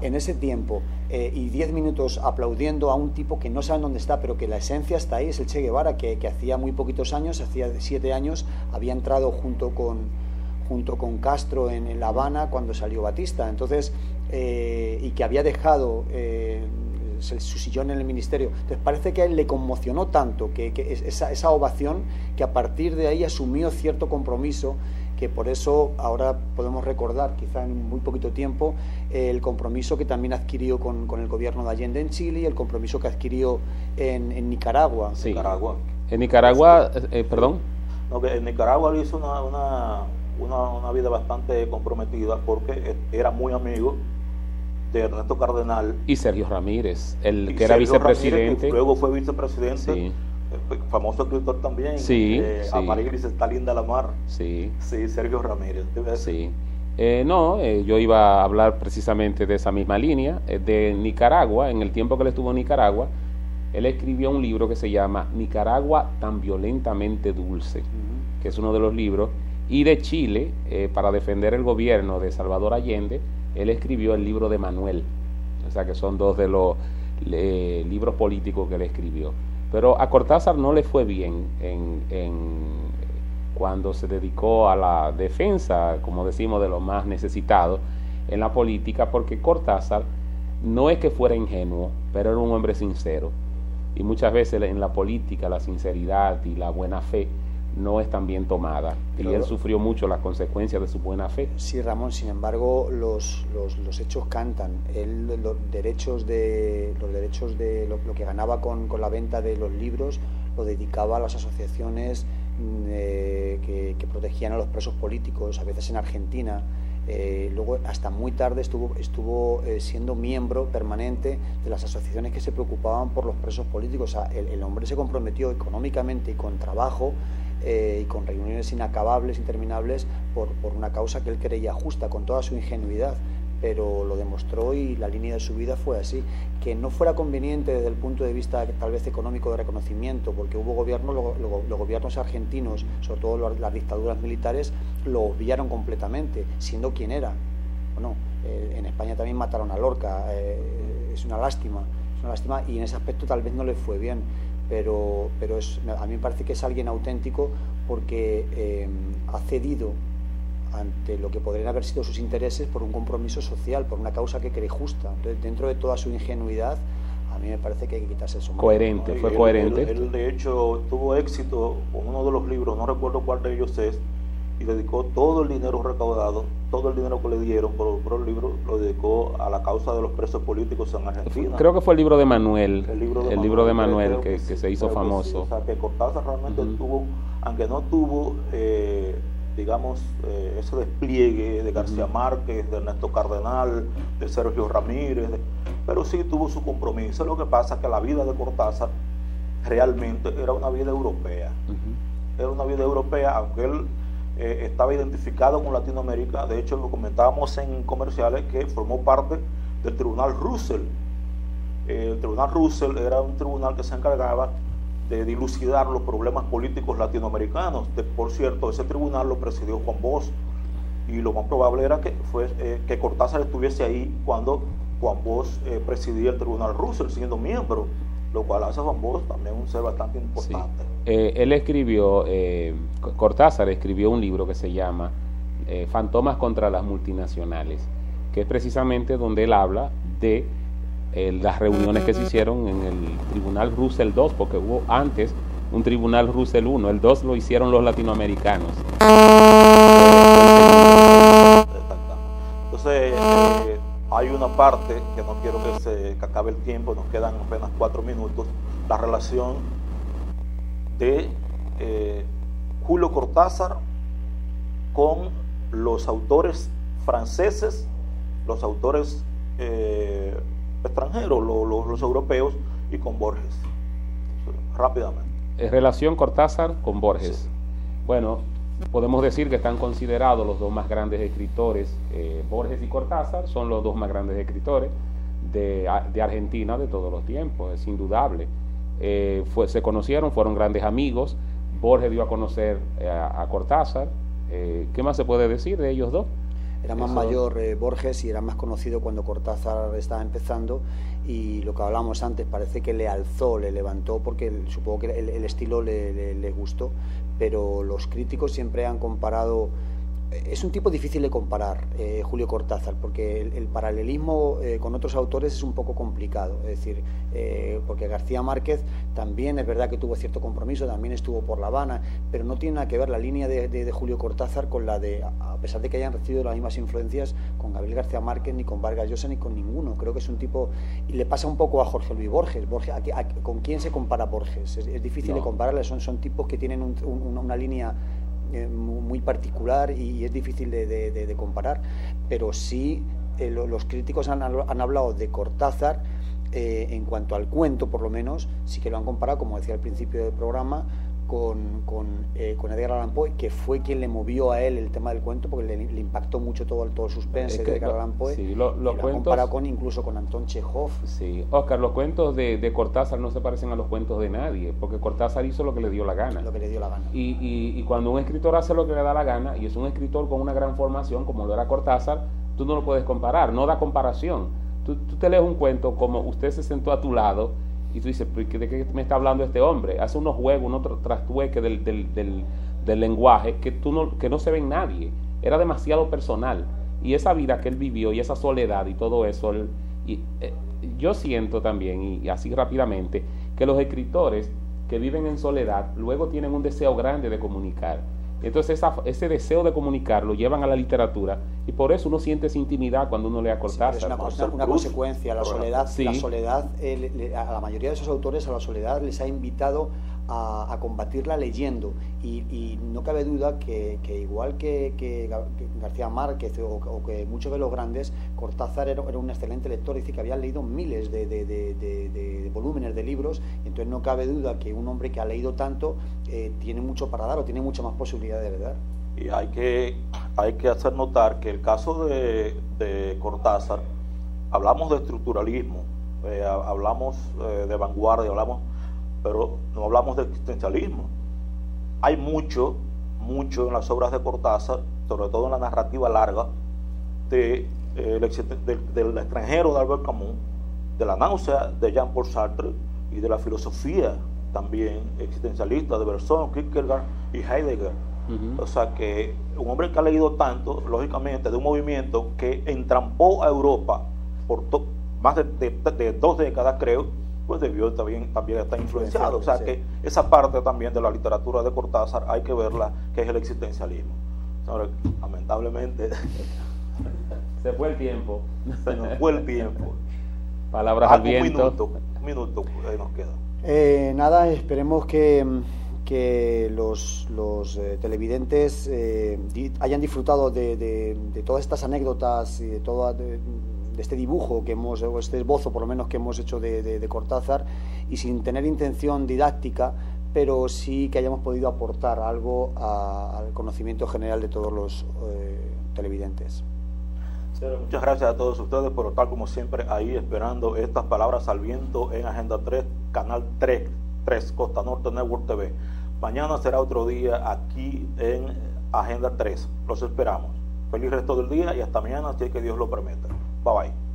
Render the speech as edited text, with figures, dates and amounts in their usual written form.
en ese tiempo y 10 minutos aplaudiendo a un tipo que no saben dónde está, pero que la esencia está ahí, es el Che Guevara, que hacía muy poquitos años, hacía 7 años, había entrado junto con Castro en La Habana cuando salió Batista. Entonces, y que había dejado su sillón en el ministerio. Entonces parece que a él le conmocionó tanto que esa ovación, que a partir de ahí asumió cierto compromiso, que por eso ahora podemos recordar, quizá en muy poquito tiempo, el compromiso que también adquirió con el gobierno de Allende en Chile y el compromiso que adquirió en Nicaragua. Sí. En Nicaragua, perdón. No, que en Nicaragua él hizo una vida bastante comprometida porque era muy amigo de Ernesto Cardenal y Sergio Ramírez, el que era vicepresidente. Ramírez, que luego fue vicepresidente. Sí. Famoso escritor también. Sí, sí. Amarigris está linda la mar. Sí. Sí, Sergio Ramírez. Sí. Yo iba a hablar precisamente de esa misma línea. De Nicaragua, en el tiempo que él estuvo en Nicaragua, él escribió un libro que se llama Nicaragua tan violentamente dulce, que es uno de los libros. Y de Chile, para defender el gobierno de Salvador Allende, él escribió el libro de Manuel. O sea que son dos de los libros políticos que él escribió. Pero a Cortázar no le fue bien cuando se dedicó a la defensa, como decimos, de los más necesitados en la política, porque Cortázar no es que fuera ingenuo, pero era un hombre sincero. Y muchas veces en la política la sinceridad y la buena fe no es tan bien tomada, y él sufrió mucho las consecuencias de su buena fe. Sí, Ramón, sin embargo, los hechos cantan. Él los derechos de lo que ganaba con la venta de los libros lo dedicaba a las asociaciones que protegían a los presos políticos, a veces en Argentina. Luego hasta muy tarde estuvo siendo miembro permanente de las asociaciones que se preocupaban por los presos políticos. O sea, el hombre se comprometió económicamente y con trabajo y con reuniones inacabables, interminables, por una causa que él creía justa, con toda su ingenuidad, pero lo demostró y la línea de su vida fue así. Que no fuera conveniente desde el punto de vista tal vez económico de reconocimiento, porque hubo gobiernos, los gobiernos argentinos, sobre todo las dictaduras militares, lo obviaron completamente, siendo quien era. Bueno, en España también mataron a Lorca, es una lástima, y en ese aspecto tal vez no le fue bien, pero a mí me parece que es alguien auténtico porque ha cedido ante lo que podrían haber sido sus intereses por un compromiso social, por una causa que cree justa. Entonces, dentro de toda su ingenuidad, a mí me parece que hay que quitarse el sombrero. Coherente, fue coherente. Él, de hecho, tuvo éxito con uno de los libros, no recuerdo cuál de ellos es, y dedicó todo el dinero recaudado, todo el dinero que le dieron por el libro, lo dedicó a la causa de los presos políticos en Argentina. Creo que fue el libro de Manuel, el libro de Manuel que se hizo famoso. Sí. O sea, que Cortázar realmente tuvo, aunque no tuvo, digamos, ese despliegue de García Márquez, de Ernesto Cardenal, de Sergio Ramírez, pero sí tuvo su compromiso. Lo que pasa es que la vida de Cortázar realmente era una vida europea. Era una vida europea, aunque él estaba identificado con Latinoamérica. De hecho, lo comentábamos en comerciales, que formó parte del Tribunal Russell. El Tribunal Russell era un tribunal que se encargaba de dilucidar los problemas políticos latinoamericanos. Por cierto, ese tribunal lo presidió Juan Bosch, y lo más probable era que Cortázar estuviese ahí cuando Juan Bosch presidía el Tribunal Russell, siendo miembro, lo cual hace a Juan Bosch también un ser bastante importante. Sí. Él escribió, Cortázar escribió un libro que se llama Fantomas contra las multinacionales, que es precisamente donde él habla de las reuniones que se hicieron en el Tribunal Russell II, porque hubo antes un Tribunal Russell I, el 2 lo hicieron los latinoamericanos. Entonces, hay una parte que no quiero que acabe el tiempo, nos quedan apenas 4 minutos, la relación de Julio Cortázar con los autores franceses, los autores extranjeros, los europeos, y con Borges. Rápidamente. Relación Cortázar con Borges. Sí. Bueno, podemos decir que están considerados los dos más grandes escritores. Borges y Cortázar son los dos más grandes escritores de Argentina de todos los tiempos, es indudable. Se conocieron, fueron grandes amigos. Borges dio a conocer a Cortázar. ¿Qué más se puede decir de ellos dos? Era más mayor Borges y era más conocido cuando Cortázar estaba empezando, y lo que hablábamos antes, parece que le alzó, le levantó, porque supongo que el estilo le gustó, pero los críticos siempre han comparado. Es un tipo difícil de comparar, Julio Cortázar, porque el paralelismo con otros autores es un poco complicado. Es decir, porque García Márquez también es verdad que tuvo cierto compromiso, también estuvo por La Habana, pero no tiene nada que ver la línea de Julio Cortázar con la de, a pesar de que hayan recibido las mismas influencias, con Gabriel García Márquez, ni con Vargas Llosa, ni con ninguno. Creo que es un tipo, y le pasa un poco a Jorge Luis Borges. ¿Con quién se compara Borges? Es difícil de compararle, son tipos que tienen una línea muy particular y es difícil de comparar, pero sí los críticos han hablado de Cortázar en cuanto al cuento, por lo menos, sí que lo han comparado, como decía al principio del programa, con Edgar Allan Poe, que fue quien le movió a él el tema del cuento, porque le impactó mucho todo el suspense de Edgar Allan Poe. Sí, lo han comparado incluso con Anton Chekhov. Sí, Oscar, los cuentos de Cortázar no se parecen a los cuentos de nadie, porque Cortázar hizo lo que le dio la gana. Lo que le dio la gana. Y cuando un escritor hace lo que le da la gana, y es un escritor con una gran formación, como lo era Cortázar, tú no lo puedes comparar, no da comparación. Tú te lees un cuento como Usted se sentó a tu lado, y tú dices, ¿de qué me está hablando este hombre? Hace unos juegos, unos trastueques del lenguaje que no se ve en nadie. Era demasiado personal. Y esa vida que él vivió, y esa soledad y todo eso, yo siento también, y así rápidamente, que los escritores que viven en soledad luego tienen un deseo grande de comunicar. Entonces ese deseo de comunicar lo llevan a la literatura, y por eso uno siente esa intimidad cuando uno lee a Cortázar. Sí, es una consecuencia. La soledad, sí. La soledad a la mayoría de esos autores, a la soledad les ha invitado a combatirla leyendo, y no cabe duda que igual que García Márquez o que muchos de los grandes, Cortázar era un excelente lector. Dice que había leído miles de volúmenes de libros, y entonces no cabe duda que un hombre que ha leído tanto tiene mucho para dar, o tiene mucha más posibilidad de dar. Y hay que hacer notar que el caso de Cortázar, hablamos de estructuralismo, hablamos de vanguardia, pero no hablamos de existencialismo. Hay mucho en las obras de Cortázar, sobre todo en la narrativa larga, del extranjero de Albert Camus, de la náusea de Jean-Paul Sartre, y de la filosofía también existencialista de Bergson, Kierkegaard y Heidegger. O sea que un hombre que ha leído tanto, lógicamente, de un movimiento que entrampó a Europa por más de 2 décadas, creo, pues debió también estar influenciado. O sea que esa parte también de la literatura de Cortázar hay que verla, que es el existencialismo. Señores, lamentablemente se fue el tiempo. Se nos fue el tiempo. Palabras al viento. Un minuto nos queda. Nada, esperemos que los televidentes hayan disfrutado de todas estas anécdotas y de este dibujo o este esbozo, por lo menos, que hemos hecho de Cortázar, y sin tener intención didáctica, pero sí que hayamos podido aportar algo al conocimiento general de todos los televidentes. Muchas gracias a todos ustedes por estar, como siempre, ahí esperando estas palabras al viento en Agenda 3, Canal 3, Costa Norte Network TV. Mañana será otro día aquí en Agenda 3. Los esperamos. Feliz resto del día y hasta mañana, si es que Dios lo permite. Bye bye.